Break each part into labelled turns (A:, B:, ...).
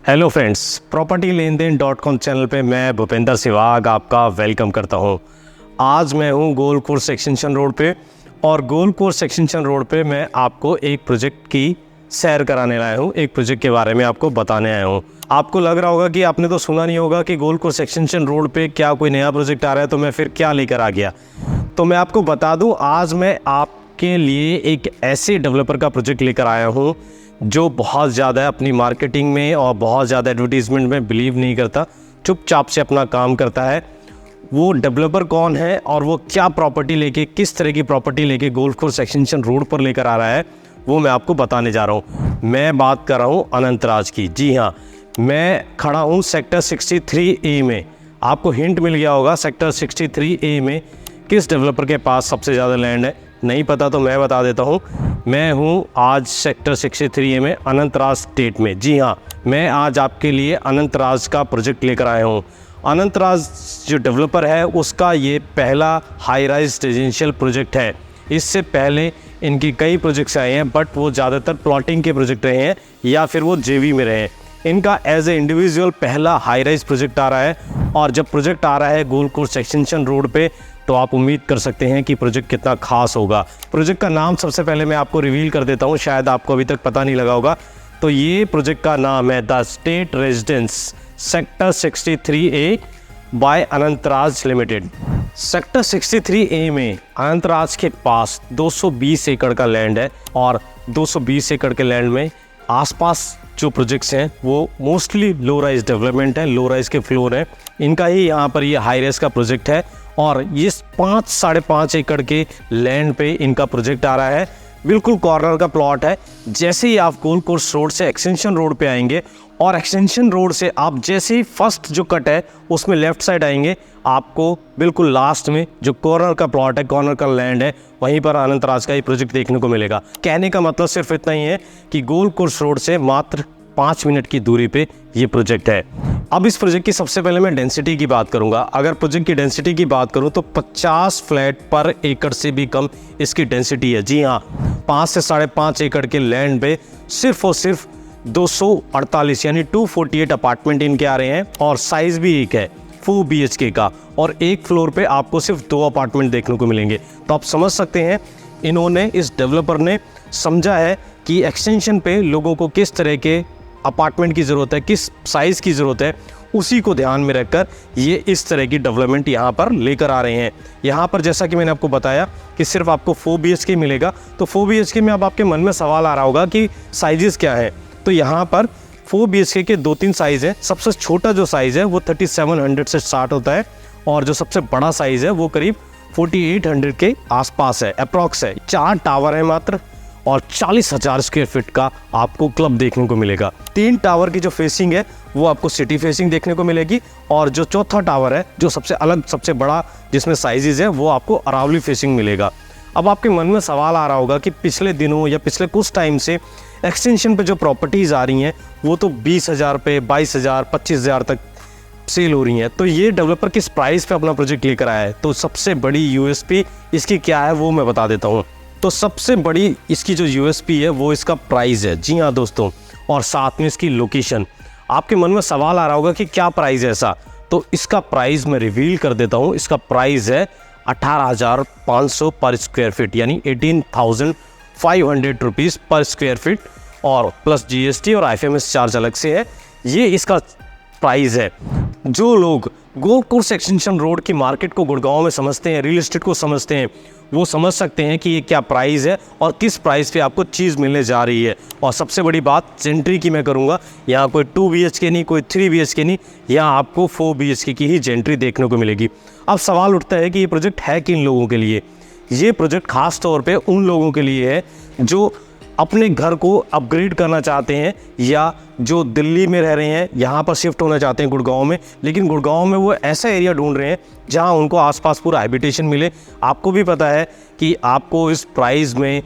A: Hello friends, property लेन then .com channel पे मैं भूपेंद्र सिवाग आपका वेलकम करता हूँ। आज मैं हूँ गोल्ड कोर्स एक्सटेंशन रोड पे और गोल्ड कोर्स एक्सटेंशन रोड पे मैं आपको एक प्रोजेक्ट की सैर कराने आया हूँ। एक प्रोजेक्ट के बारे में आपको बताने आया हूँ। आपको लग रहा होगा कि आपने तो सुना नहीं होगा कि गोल्ड कोर्स एक्सटेंशन रोड पे क्या कोई नया प्रोजेक्ट आ रहा है, तो मैं फिर क्या लेकर आ गया। तो मैं आपको बता दूँ, आज मैं आपके लिए एक ऐसे डेवलपर का प्रोजेक्ट लेकर आया हूँ जो बहुत ज़्यादा अपनी मार्केटिंग में और बहुत ज़्यादा एडवर्टीज़मेंट में बिलीव नहीं करता, चुपचाप से अपना काम करता है। वो डेवलपर कौन है और वो क्या प्रॉपर्टी लेके, किस तरह की प्रॉपर्टी लेके गोल्ड कोर्स एक्सटेंशन रोड पर लेकर आ रहा है, वो मैं आपको बताने जा रहा हूँ। मैं बात कर रहा हूँ अनंतराज की। जी हाँ, मैं खड़ा हूँ सेक्टर 63A में। आपको हिंट मिल गया होगा सेक्टर 63A में किस डेवलपर के पास सबसे ज़्यादा लैंड है। नहीं पता तो मैं बता देता हूँ। मैं हूँ आज सेक्टर 63A में, अनंतराज स्टेट में। जी हाँ, मैं आज आपके लिए अनंतराज का प्रोजेक्ट लेकर आया हूँ। अनंतराज जो डेवलपर है उसका ये पहला हाई राइज रेजिडेंशियल प्रोजेक्ट है। इससे पहले इनकी कई प्रोजेक्ट्स आए हैं, बट वो ज़्यादातर प्लॉटिंग के प्रोजेक्ट रहे हैं या फिर वो जेवी में रहे हैं। इनका एज ए इंडिविजुअल पहला हाई राइज प्रोजेक्ट आ रहा है। और जब प्रोजेक्ट आ रहा है गोल्ड कोर्स एक्सटेंशन रोड पे, तो आप उम्मीद कर सकते हैं कि प्रोजेक्ट कितना खास होगा। प्रोजेक्ट का नाम सबसे पहले मैं आपको रिवील कर देता हूं, शायद आपको अभी तक पता नहीं लगा होगा। तो ये प्रोजेक्ट का नाम है the state residence sector 63A by Anantraj limited. Sector 63A में अनंतराज के पास 220 एकड़ का लैंड है और 220 एकड़ के लैंड में आसपास जो प्रोजेक्ट्स हैं वो मोस्टली लो राइज डेवलपमेंट है, लो राइज के फ्लोर है। इनका ही यहाँ पर ये हाई राइज का प्रोजेक्ट है और ये 5-5.5 एकड़ के लैंड पे इनका प्रोजेक्ट आ रहा है। बिल्कुल कॉर्नर का प्लॉट है। जैसे ही आप गोल्ड कोर्स रोड से एक्सटेंशन रोड पे आएंगे और एक्सटेंशन रोड से आप जैसे ही फर्स्ट जो कट है उसमें लेफ्ट साइड आएंगे, आपको बिल्कुल लास्ट में जो कॉर्नर का प्लॉट है, कॉर्नर का लैंड है, वहीं पर अनंतराज का ये प्रोजेक्ट देखने को मिलेगा। कहने का मतलब सिर्फ इतना ही है कि गोल्ड कोर्स रोड से मात्र 5 मिनट की दूरी पे ये प्रोजेक्ट है। अब इस प्रोजेक्ट की सबसे पहले मैं डेंसिटी की बात करूंगा। अगर प्रोजेक्ट की डेंसिटी की बात करूं तो 50 फ्लैट पर एकड़ से भी कम इसकी डेंसिटी है। जी हाँ, 5 से 5.5 एकड़ के लैंड पे सिर्फ और सिर्फ 248 यानी 248 अपार्टमेंट इनके आ रहे हैं और साइज भी एक है 4 BHK का, और एक फ्लोर पे आपको सिर्फ 2 अपार्टमेंट देखने को मिलेंगे। तो आप समझ सकते हैं इन्होंने, इस डेवलपर ने समझा है कि एक्सटेंशन पे लोगों को किस तरह के अपार्टमेंट की ज़रूरत है, किस साइज़ की ज़रूरत है, उसी को ध्यान में रखकर ये इस तरह की डेवलपमेंट यहाँ पर लेकर आ रहे हैं। यहाँ पर जैसा कि मैंने आपको बताया कि सिर्फ आपको 4 BHK मिलेगा। तो 4 BHK में अब आपके मन में सवाल आ रहा होगा कि साइजेस क्या है। तो यहाँ पर 4 BHK के 2-3 साइज़ हैं। सबसे छोटा जो साइज़ है वो 3700 से स्टार्ट होता है और जो सबसे बड़ा साइज़ है वो करीब 4800 के आसपास है, अप्रॉक्स है। 4 टावर है मात्र और 40,000 स्क्वायर फीट का आपको क्लब देखने को मिलेगा। 3 टावर की जो फेसिंग है वो आपको सिटी फेसिंग देखने को मिलेगी और जो चौथा टावर है, जो सबसे अलग, सबसे बड़ा जिसमें साइजेस है, वो आपको अरावली फेसिंग मिलेगा। अब आपके मन में सवाल आ रहा होगा कि पिछले दिनों या पिछले कुछ टाइम से एक्सटेंशन पे जो प्रॉपर्टीज़ आ रही हैं वो तो 20,000 पे, 22,000, 25,000 तक सेल हो रही हैं। तो ये डेवलपर किस प्राइस पे अपना प्रोजेक्ट लेकर आया है? तो सबसे बड़ी USP इसकी क्या है वो मैं बता देता हूँ। तो सबसे बड़ी इसकी जो USP है वो इसका प्राइस है। जी हाँ दोस्तों, और साथ में इसकी लोकेशन। आपके मन में सवाल आ रहा होगा कि क्या प्राइस है ऐसा, तो इसका प्राइस मैं रिवील कर देता हूँ। इसका प्राइस है 18,500 पर स्क्वायर फीट, यानी 18,500 रुपीज़ पर स्क्वायर फीट, और प्लस GST और IFMS चार्ज अलग से है। ये इसका प्राइस है। जो लोग गोल्ड कोर्स एक्सटेंशन रोड की मार्केट को गुड़गांव में समझते हैं, रियल एस्टेट को समझते हैं, वो समझ सकते हैं कि ये क्या प्राइस है और किस प्राइस पे आपको चीज़ मिलने जा रही है। और सबसे बड़ी बात जेंट्री की मैं करूँगा। यहाँ कोई 2 BHK नहीं, कोई 3 BHK नहीं, यहाँ आपको 4 BHK की ही जेंट्री देखने को मिलेगी। अब सवाल उठता है कि ये प्रोजेक्ट है किन लोगों के लिए? ये प्रोजेक्ट खास तौर पे उन लोगों के लिए है जो अपने घर को अपग्रेड करना चाहते हैं या जो दिल्ली में रह रहे हैं, यहाँ पर शिफ्ट होना चाहते हैं गुड़गांव में, लेकिन गुड़गांव में वो ऐसा एरिया ढूंढ रहे हैं जहाँ उनको आसपास पूरा हैबिटेशन मिले। आपको भी पता है कि आपको इस प्राइस में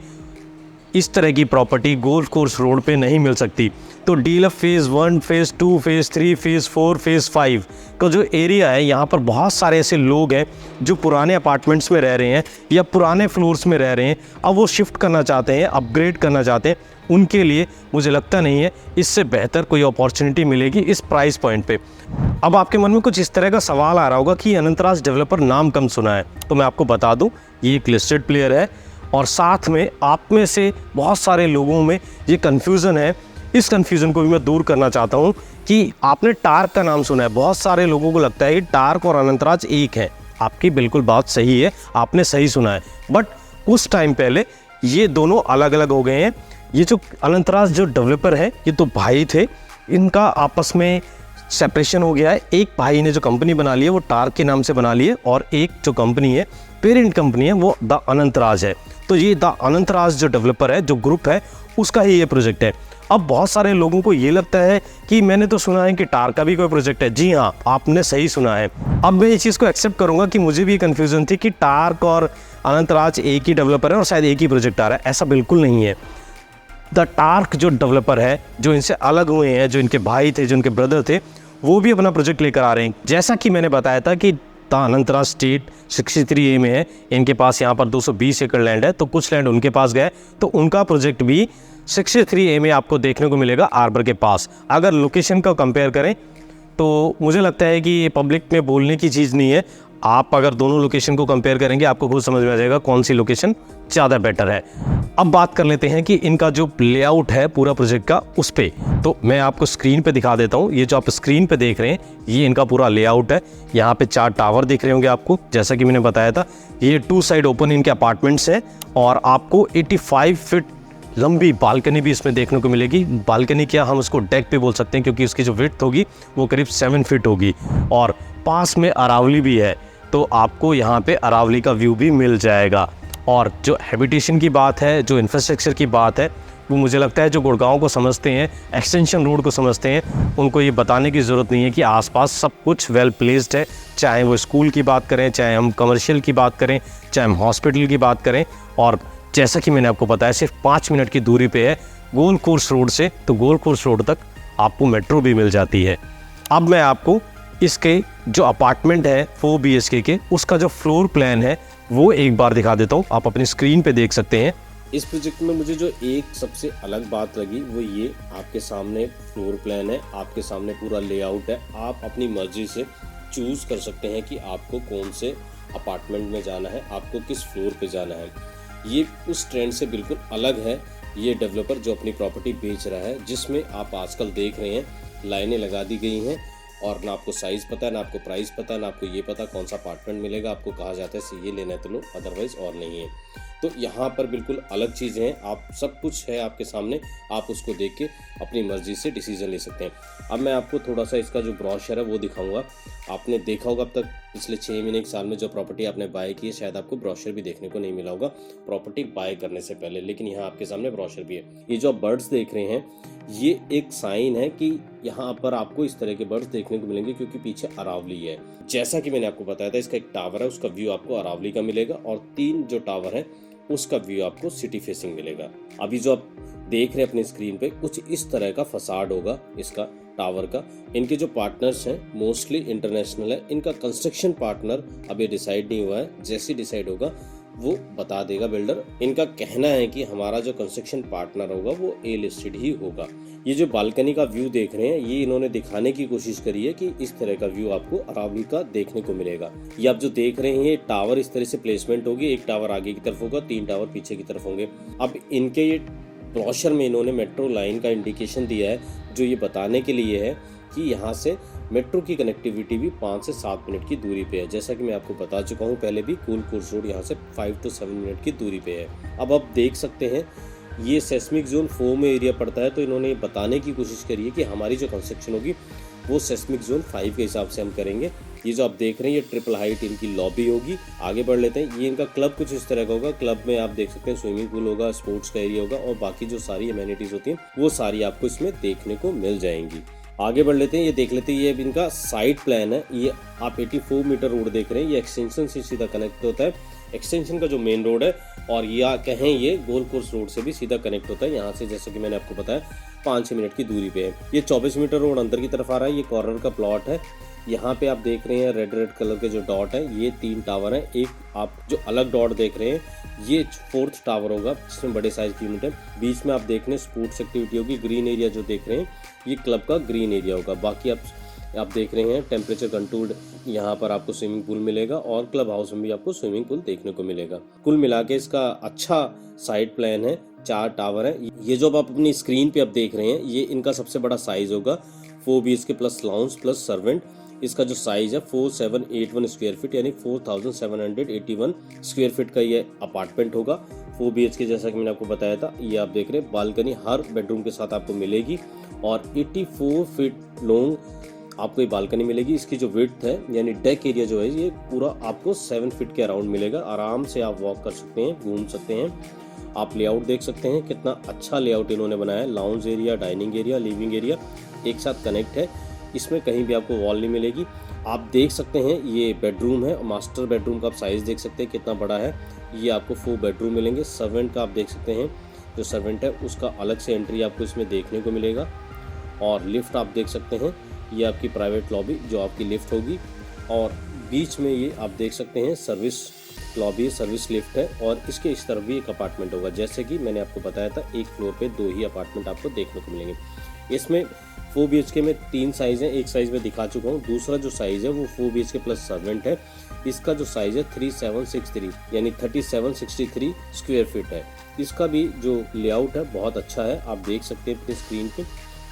A: इस तरह की प्रॉपर्टी गोल्फ कोर्स रोड पे नहीं मिल सकती। तो dealer phase 1, phase 2, phase 3, phase 4, phase 5 का जो एरिया है, यहाँ पर बहुत सारे ऐसे लोग हैं जो पुराने अपार्टमेंट्स में रह रहे हैं या पुराने फ्लोर्स में रह रहे हैं, अब वो शिफ्ट करना चाहते हैं, अपग्रेड करना चाहते हैं। उनके लिए मुझे लगता नहीं है इससे बेहतर कोई अपॉर्चुनिटी मिलेगी इस प्राइस पॉइंट पे। अब आपके मन में कुछ इस तरह का सवाल आ रहा होगा कि अनंतराज डेवलपर नाम कम सुना है, तो मैं आपको बता दूं, ये एक लिस्टेड प्लेयर है और साथ में आप में से बहुत सारे लोगों में ये कन्फ्यूज़न है। इस कन्फ्यूज़न को भी मैं दूर करना चाहता हूँ कि आपने टार्क का नाम सुना है। बहुत सारे लोगों को लगता है कि टार्क और अनंतराज एक है। आपकी बिल्कुल बात सही है, आपने सही सुना है, बट कुछ टाइम पहले ये दोनों अलग अलग हो गए हैं। ये जो अनंतराज जो डेवलपर है, ये तो भाई थे, इनका आपस में सेपरेशन हो गया है। एक भाई ने जो कंपनी बना ली है वो टार्क के नाम से बना ली है और एक जो कंपनी है, पेरेंट कंपनी है, वो द अनंतराज है। तो ये द अनंतराज जो डेवलपर है, जो ग्रुप है, उसका ही ये प्रोजेक्ट है। अब बहुत सारे लोगों को ये लगता है कि मैंने तो सुना है कि टार्क का भी कोई प्रोजेक्ट है। जी हाँ, आपने सही सुना है। अब मैं इस चीज़ को एक्सेप्ट करूँगा कि मुझे भी कन्फ्यूज़न थी कि टार्क और अनंतराज एक ही डेवलपर है और शायद एक ही प्रोजेक्ट आ रहा है। ऐसा बिल्कुल नहीं है। द टार्क जो डेवलपर है, जो इनसे अलग हुए हैं, जो इनके भाई थे, जो इनके ब्रदर थे, वो भी अपना प्रोजेक्ट लेकर आ रहे हैं। जैसा कि मैंने बताया था कि द अनंतराज स्टेट 63A में है, इनके पास यहाँ पर 220 एकड़ लैंड है, तो कुछ लैंड उनके पास गया है, तो उनका प्रोजेक्ट भी 63A में आपको देखने को मिलेगा, आर्बर के पास। अगर लोकेशन का कंपेयर करें तो मुझे लगता है कि ये पब्लिक में बोलने की चीज़ नहीं है। आप अगर दोनों लोकेशन को कंपेयर करेंगे, आपको खुद समझ में आ जाएगा कौन सी लोकेशन ज़्यादा बेटर है। अब बात कर लेते हैं कि इनका जो लेआउट है पूरा प्रोजेक्ट का, उस पे तो मैं आपको स्क्रीन पे दिखा देता हूँ। ये जो आप स्क्रीन पे देख रहे हैं, ये इनका पूरा लेआउट है। यहाँ पे 4 टावर दिख रहे होंगे आपको, जैसा कि मैंने बताया था। ये 2 साइड ओपन इनके अपार्टमेंट्स हैं और आपको 85 फीट लंबी बालकनी भी इसमें देखने को मिलेगी। बालकनी क्या, हम उसको डेक पे बोल सकते हैं, क्योंकि उसकी जो विड्थ होगी वो करीब 7 फीट होगी। और पास में अरावली भी है, तो आपको यहाँ पे अरावली का व्यू भी मिल जाएगा। और जो हैबिटेशन की बात है, जो इंफ्रास्ट्रक्चर की बात है, वो मुझे लगता है जो गुड़गांव को समझते हैं, एक्सटेंशन रोड को समझते हैं, उनको ये बताने की ज़रूरत नहीं है कि आसपास सब कुछ वेल प्लेस्ड है। चाहे वो स्कूल की बात करें, चाहे हम कमर्शियल की बात करें, चाहे हम हॉस्पिटल की बात करें। और जैसा कि मैंने आपको बताया, सिर्फ 5 मिनट की दूरी पे है गोल्फ कोर्स रोड से, तो गोल्फ कोर्स रोड तक आपको मेट्रो भी मिल जाती है। अब मैं आपको इसके जो अपार्टमेंट है 4 BHK के, उसका जो फ्लोर प्लान है वो एक बार दिखा देता हूँ। आप अपनी स्क्रीन पे देख सकते हैं।
B: इस प्रोजेक्ट में मुझे जो एक सबसे अलग बात लगी वो ये, आपके सामने फ्लोर प्लान है, आपके सामने पूरा लेआउट है। आप अपनी मर्जी से चूज़ कर सकते हैं कि आपको कौन से अपार्टमेंट में जाना है, आपको किस फ्लोर पे जाना है। ये उस ट्रेंड से बिल्कुल अलग है ये डेवलपर जो अपनी प्रॉपर्टी बेच रहा है, जिसमें आप आजकल देख रहे हैं लाइनें लगा दी गई हैं और ना आपको साइज़ पता है, ना आपको प्राइस पता है, ना आपको ये पता कौन सा अपार्टमेंट मिलेगा। आपको कहा जाता है ये लेना है तो लो, अदरवाइज़ और नहीं है। तो यहाँ पर बिल्कुल अलग चीज़ें हैं। आप सब कुछ है आपके सामने, आप उसको देख के अपनी मर्जी से डिसीजन ले सकते हैं। अब मैं आपको थोड़ा सा इसका जो ब्रोशर है वो दिखाऊंगा। आपने देखा होगा अब तक पिछले 6 महीने 1 साल में जो प्रॉपर्टी आपने बाय की है, शायद आपको ब्रोशर भी देखने को नहीं मिला होगा प्रॉपर्टी बाय करने से पहले, लेकिन यहाँ आपके सामने ब्रोशर भी है। ये जो आप बर्ड्स देख रहे हैं, ये एक साइन है कि यहाँ पर आपको इस तरह के बर्ड्स देखने को मिलेंगे, क्योंकि पीछे अरावली है। जैसा कि मैंने आपको बताया था, इसका एक टावर है, उसका व्यू आपको अरावली का मिलेगा, और 3 जो टावर है उसका व्यू आपको सिटी फेसिंग मिलेगा। अभी जो आप देख रहे हैं अपनी स्क्रीन पे, कुछ इस तरह का फसाड होगा इसका टावर का। इनके जो पार्टनर्स हैं मोस्टली इंटरनेशनल है। इनका कंस्ट्रक्शन पार्टनर अभी डिसाइड नहीं हुआ है, जैसे डिसाइड होगा वो बता देगा बिल्डर। इनका कहना है कि हमारा जो कंस्ट्रक्शन पार्टनर होगा वो ए लिस्टेड ही होगा। ये जो बालकनी का व्यू देख रहे हैं, ये इन्होंने दिखाने की कोशिश करी है कि इस तरह का व्यू आपको अरावली का देखने को मिलेगा। ये आप जो देख रहे हैं, ये टावर इस तरह से प्लेसमेंट होगी, एक टावर आगे की तरफ होगा, 3 टावर पीछे की तरफ होंगे। अब इनके ये ब्रोशर में इन्होंने मेट्रो लाइन का इंडिकेशन दिया है, जो ये बताने के लिए है कि यहाँ से मेट्रो की कनेक्टिविटी भी 5 से 7 मिनट की दूरी पे है। जैसा कि मैं आपको बता चुका हूँ पहले भी, गोल्फ कोर्स रोड यहाँ से 5 to 7 मिनट की दूरी पे है। अब आप देख सकते हैं ये सेस्मिक जोन 4 में एरिया पड़ता है, तो इन्होंने बताने की कोशिश करी है कि हमारी जो कंस्ट्रक्शन होगी वो सेस्मिक जोन 5 के हिसाब से हम करेंगे। ये जो आप देख रहे हैं, ये ट्रिपल हाइट इनकी लॉबी होगी। आगे बढ़ लेते हैं। ये इनका क्लब कुछ इस तरह का होगा। क्लब में आप देख सकते हैं स्विमिंग पूल होगा, स्पोर्ट्स का एरिया होगा, और बाकी जो सारी एमेनिटीज होती हैं वो सारी आपको इसमें देखने को मिल जाएंगी। आगे बढ़ लेते हैं। ये देख लेते हैं, ये इनका साइड प्लान है। ये आप 84 मीटर रोड देख रहे हैं, ये एक्सटेंशन से सीधा कनेक्ट होता है। एक्सटेंशन का जो मेन रोड है और या कहें ये गोल्फ कोर्स रोड से भी सीधा कनेक्ट होता है। यहाँ से जैसे कि मैंने आपको बताया 5-6 मिनट की दूरी पे है। ये 24 मीटर रोड अंदर की तरफ आ रहा है। ये कॉर्नर का प्लॉट है। यहाँ पे आप देख रहे हैं रेड कलर के जो डॉट है, ये 3 टावर हैं। एक आप जो अलग डॉट देख रहे हैं ये 4th टावर होगा जिसमें बड़े साइज की यूनिट है। बीच में आप देख रहे हैं स्पोर्ट्स एक्टिविटी होगी। ग्रीन एरिया जो देख रहे हैं ये क्लब का ग्रीन एरिया होगा। बाकी आप देख रहे हैं टेम्परेचर कंट्रोल्ड यहाँ पर आपको स्विमिंग पूल मिलेगा और क्लब हाउस में भी आपको स्विमिंग पूल देखने को मिलेगा। कुल मिला के इसका अच्छा साइड प्लान है। 4 टावर है। ये जो आप अपनी स्क्रीन पे आप देख रहे हैं ये इनका सबसे बड़ा साइज होगा 4 BHK plus lounge plus servant. इसका जो साइज है 4781 स्क्वायर फीट यानी 4781 स्क्वायर फीट का ये अपार्टमेंट होगा। 4 BHK जैसा कि मैंने आपको बताया था। ये आप देख रहे हैं बालकनी हर बेडरूम के साथ आपको मिलेगी और 84 फीट लॉन्ग आपको ये बालकनी मिलेगी। इसकी जो विड्थ है यानी डेक एरिया जो है ये पूरा आपको 7 फीट के अराउंड मिलेगा। आराम से आप वॉक कर सकते हैं, घूम सकते हैं। आप लेआउट देख सकते हैं कितना अच्छा लेआउट इन्होंने बनाया है। Lounge area, dining area, living area एक साथ कनेक्ट है। इसमें कहीं भी आपको वॉल नहीं मिलेगी। आप देख सकते हैं ये बेडरूम है। मास्टर बेडरूम का आप साइज़ देख सकते हैं कितना बड़ा है। ये आपको 4 बेडरूम मिलेंगे। सर्वेंट का आप देख सकते हैं जो सर्वेंट है उसका अलग से एंट्री आपको इसमें देखने को मिलेगा। और लिफ्ट आप देख सकते हैं ये आपकी प्राइवेट लॉबी जो आपकी लिफ्ट होगी। और बीच में ये आप देख सकते हैं सर्विस लॉबी, सर्विस लिफ्ट है। और इसके इस तरफ भी एक अपार्टमेंट होगा। जैसे कि मैंने आपको बताया था एक फ्लोर पे 2 ही अपार्टमेंट आपको देखने को मिलेंगे। इसमें 4 BHK में 3 साइज़ हैं। एक साइज़ में दिखा चुका हूँ। दूसरा जो साइज़ है वो 4 BHK प्लस सर्वेंट है। इसका जो साइज़ है 3763 यानी 3763 स्क्वायर फीट है। इसका भी जो लेआउट है बहुत अच्छा है। आप देख सकते हैं अपनी स्क्रीन पे।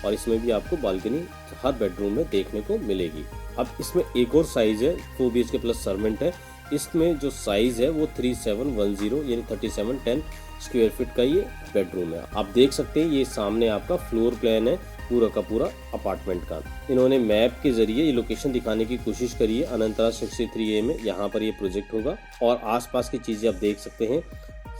B: और इसमें भी आपको बालकनी हर बेडरूम में देखने को मिलेगी। अब इसमें एक और साइज़ है 4 BHK प्लस सर्वेंट है। इसमें जो साइज़ है वो 3710 यानी 3710 स्क्वायर फीट का ये बेडरूम है। आप देख सकते हैं ये सामने आपका फ्लोर प्लान है पूरा का पूरा अपार्टमेंट का। इन्होंने मैप के जरिए ये लोकेशन दिखाने की कोशिश करी है। अनंतरा 63A में यहाँ पर ये प्रोजेक्ट होगा। और आसपास की चीज़ें आप देख सकते हैं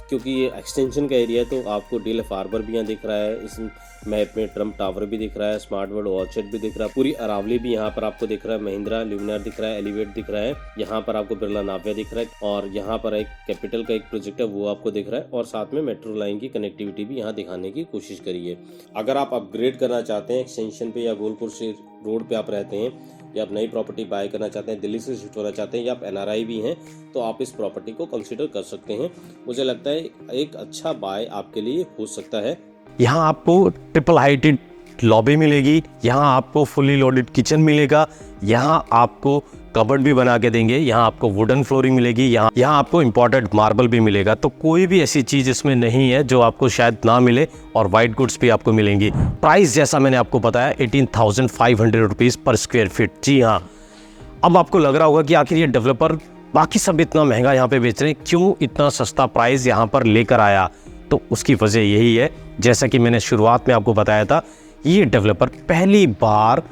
B: क्योंकि ये एक्सटेंशन का एरिया है तो आपको DLF हार्बर भी यहाँ दिख रहा है। इस मैप में ट्रम्प टावर भी दिख रहा है, स्मार्ट वर्ल्ड ऑर्चर्ड भी दिख रहा है, पूरी अरावली भी यहाँ पर आपको दिख रहा है, महिंद्रा ल्यूमिनार दिख रहा है, एलिवेट दिख रहा है, यहाँ पर आपको बिरला नाव्या दिख रहा है और यहाँ पर एक कैपिटल का एक प्रोजेक्ट है वो आपको दिख रहा है। और साथ में मेट्रो लाइन की कनेक्टिविटी भी यहाँ दिखाने की कोशिश करी है। अगर आप अपग्रेड करना चाहते हैं एक्सटेंशन पे या गोलपुर से रोड पे आप रहते हैं या आप नई प्रॉपर्टी बाय करना चाहते हैं, दिल्ली से शिफ्ट होना चाहते हैं या आप NRI भी हैं तो आप इस प्रॉपर्टी को कंसीडर कर सकते हैं। मुझे लगता है एक अच्छा बाय आपके लिए हो सकता है।
A: यहाँ आपको ट्रिपल हाइटेड लॉबी मिलेगी। यहाँ आपको फुली लोडेड किचन मिलेगा। यहाँ आपको कबर्ड भी बना के देंगे। यहाँ आपको वुडन फ्लोरिंग मिलेगी। यहाँ आपको इम्पोर्टेड मार्बल भी मिलेगा। तो कोई भी ऐसी चीज़ इसमें नहीं है जो आपको शायद ना मिले। और वाइट गुड्स भी आपको मिलेंगी। प्राइस जैसा मैंने आपको बताया 18,500 रुपीज़ पर स्क्वायर फीट। जी हाँ, अब आपको लग रहा होगा कि आखिर ये डेवलपर बाकी सब इतना महंगा यहाँ पे बेच रहे हैं, क्यों इतना सस्ता प्राइस यहाँ पर लेकर आया? तो उसकी वजह यही है, जैसा कि मैंने शुरुआत में आपको बताया था, ये डेवलपर पहली बार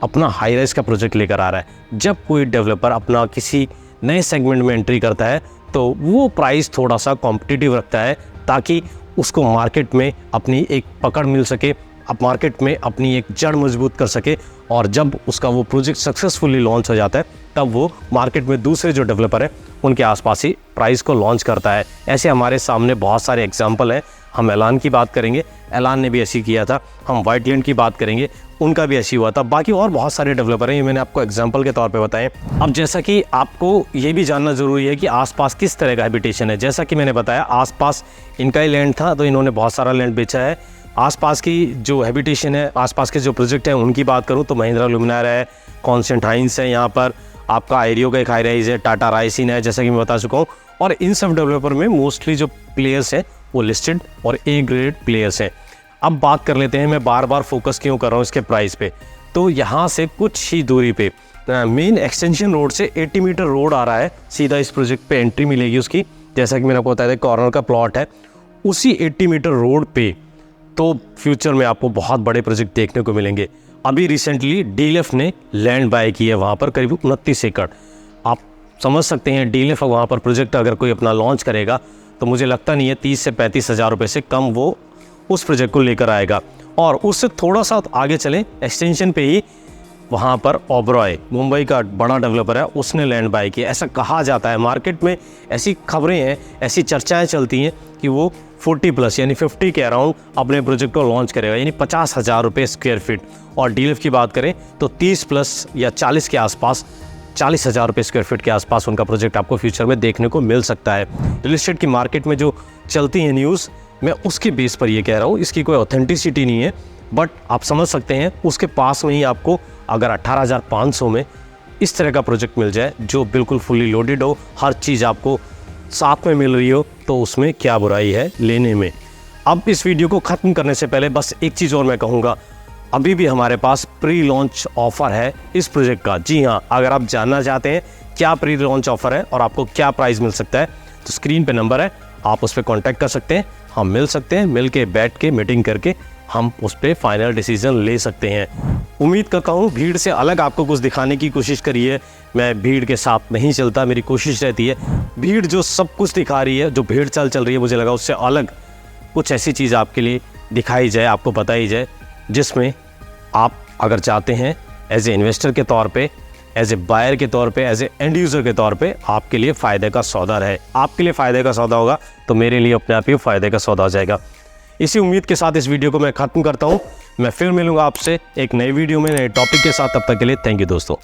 A: अपना हाई राइज का प्रोजेक्ट लेकर आ रहा है। जब कोई डेवलपर अपना किसी नए सेगमेंट में एंट्री करता है तो वो प्राइस थोड़ा सा कॉम्पिटिटिव रखता है ताकि उसको मार्केट में अपनी एक पकड़ मिल सके, अब मार्केट में अपनी एक जड़ मजबूत कर सके। और जब उसका वो प्रोजेक्ट सक्सेसफुली लॉन्च हो जाता है तब वो मार्केट में दूसरे जो डेवलपर हैं उनके आसपास ही प्राइस को लॉन्च करता है। ऐसे हमारे सामने बहुत सारे एग्जांपल हैं। हम एलान की बात करेंगे, एलान ने भी ऐसी किया था। हम वाइट लैंड की बात करेंगे, उनका भी ऐसी हुआ था। बाकी और बहुत सारे डेवलपर हैं, ये मैंने आपको एग्जांपल के तौर पे बताए। अब जैसा कि आपको ये भी जानना ज़रूरी है कि आसपास किस तरह का हैबिटेशन है। जैसा कि मैंने बताया आसपास इनका ही लैंड था तो इन्होंने बहुत सारा लैंड बेचा है। आसपास की जो हैबिटेशन है, आसपास के जो प्रोजेक्ट हैं उनकी बात करूँ तो महिंद्रा ल्यूमिनार है, कॉन्सेंट हाइंस है, यहाँ पर आपका आयरियो का एक हाई राइज है, टाटा राइसिन है, जैसा कि मैं बता चुका हूँ। और इन सब डेवलपर में मोस्टली जो प्लेयर्स हैं वो लिस्टेड और A ग्रेड प्लेयर्स हैं। अब बात कर लेते हैं, मैं बार बार फोकस क्यों कर रहा हूँ इसके प्राइस पे। तो यहाँ से कुछ ही दूरी पे मेन एक्सटेंशन रोड से 80 मीटर रोड आ रहा है, सीधा इस प्रोजेक्ट पे एंट्री मिलेगी उसकी। जैसा कि मैंने आपको बताया था कॉर्नर का प्लॉट है, उसी 80 मीटर रोड पे तो फ्यूचर में आपको बहुत बड़े प्रोजेक्ट देखने को मिलेंगे। अभी रिसेंटली DLF ने लैंड बाय की है वहाँ पर करीब 29 एकड़। आप समझ सकते हैं DLF वहाँ पर प्रोजेक्ट अगर कोई अपना लॉन्च करेगा तो मुझे लगता नहीं है 30 से 35 हज़ार रुपये से कम वो उस प्रोजेक्ट को लेकर आएगा। और उससे थोड़ा सा आगे चलें, एक्सटेंशन पे ही वहाँ पर ओबरॉय, मुंबई का बड़ा डेवलपर है, उसने लैंड बाय किया। ऐसा कहा जाता है, मार्केट में ऐसी खबरें हैं, ऐसी चर्चाएं चलती हैं कि वो 40+ यानी 50 के अराउंड अपने प्रोजेक्ट को लॉन्च करेगा, यानी 50,000 रुपये स्क्वायर फीट। और डीएलएफ की बात करें तो 30+ या 40 के आसपास, 40,000 रुपये स्क्वायर फीट के आसपास उनका प्रोजेक्ट आपको फ्यूचर में देखने को मिल सकता है। रियल एस्टेट की मार्केट में जो चलती है न्यूज़, मैं उसके बेस पर ये कह रहा हूँ, इसकी कोई ऑथेंटिसिटी नहीं है, बट आप समझ सकते हैं उसके पास में ही आपको अगर 18,500 में इस तरह का प्रोजेक्ट मिल जाए जो बिल्कुल फुली लोडेड हो, हर चीज़ आपको साथ में मिल रही हो, तो उसमें क्या बुराई है लेने में। अब इस वीडियो को ख़त्म करने से पहले बस एक चीज़ और मैं कहूँगा, अभी भी हमारे पास प्री लॉन्च ऑफ़र है इस प्रोजेक्ट का। जी हाँ, अगर आप जानना चाहते हैं क्या प्री लॉन्च ऑफ़र है और आपको क्या प्राइस मिल सकता है, तो स्क्रीन पे नंबर है, आप उस पर कॉन्टैक्ट कर सकते हैं, हम मिल सकते हैं, मिल के बैठ के मीटिंग करके हम उस पर फाइनल डिसीजन ले सकते हैं। उम्मीद करता हूँ भीड़ से अलग आपको कुछ दिखाने की कोशिश करी है। मैं भीड़ के साथ नहीं चलता, मेरी कोशिश रहती है भीड़ जो सब कुछ दिखा रही है, जो भीड़ चल रही है, मुझे लगा उससे अलग कुछ ऐसी चीज़ आपके लिए दिखाई जाए, आपको बताई जाए, जिसमें आप अगर चाहते हैं एज ए इन्वेस्टर के तौर पे, एज ए बायर के तौर पे, एज ए एंड यूज़र के तौर पे आपके लिए फ़ायदे का सौदा रहे। आपके लिए फ़ायदे का सौदा होगा तो मेरे लिए अपने आप ही फ़ायदे का सौदा हो जाएगा। इसी उम्मीद के साथ इस वीडियो को मैं ख़त्म करता हूँ। मैं फिर मिलूँगा आपसे एक नई वीडियो में, नए टॉपिक के साथ। तब तक के लिए थैंक यू दोस्तों।